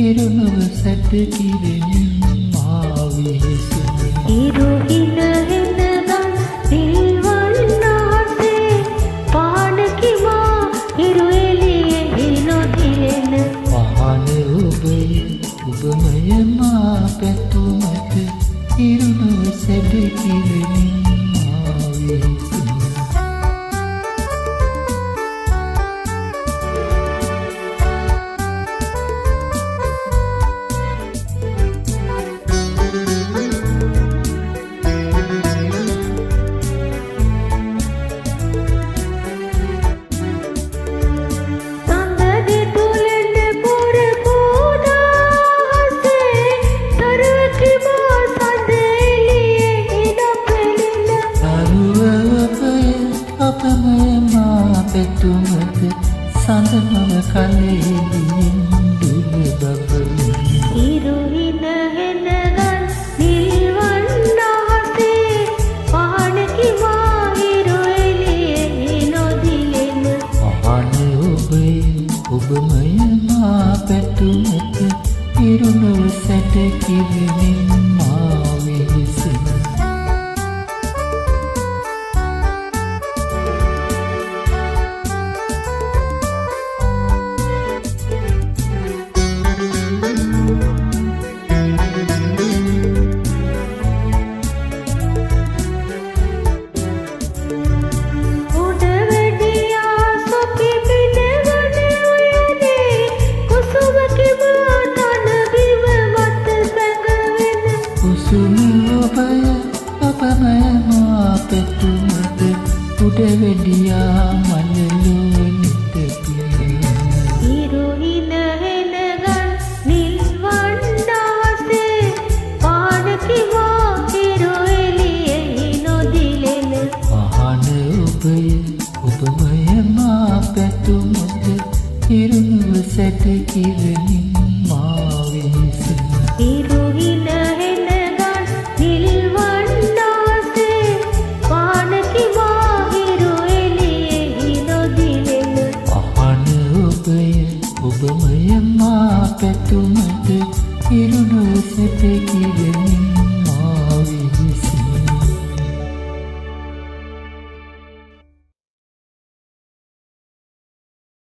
ඉරුණුව සැට කිරෙමින් මා විහිසුනි. ඉරුහින හෙනගම් දිල්වන්නාසේ පානකිමා ඉරු එළියෙහි නොදිලෙන. පහන ඔබය ඔබමය මා පැතුමට ඉරුණුව සැට කිරෙමින් මා විහිසුනි. පැතුමට සඳනව කලෙලියෙන් දුර බබලි. ඉරුහින හෙනගම් දිල්වන්නාසේ පානකිමා ඉරු එළියෙහි නොදිලෙන. පහන ඔබය ඔබමය මා පැතුමට ඉරුණුව සැට කිරෙමින් මා විහිසුනි. ඔබය අපමය මා පැතුමට උඩ වැඩියා මනලෝ නිතපින. ඉරුහින හෙනගම් දිල්වන්නාසේ පානකිමා ඉරු එළියෙහි නොදිලෙන. පහන ඔබය ඔබමය මා පැතුමට ඉරුණුව සැට කිරෙමින් මා විහිසුනි. ඉරුහින හෙනගම් දිල්වන්නාසේ පානකිමා ඉරු එළියෙහි නොදිලෙන. පහන ඔබය ඔබමය මා පැතුමට ඉරුණුව සැට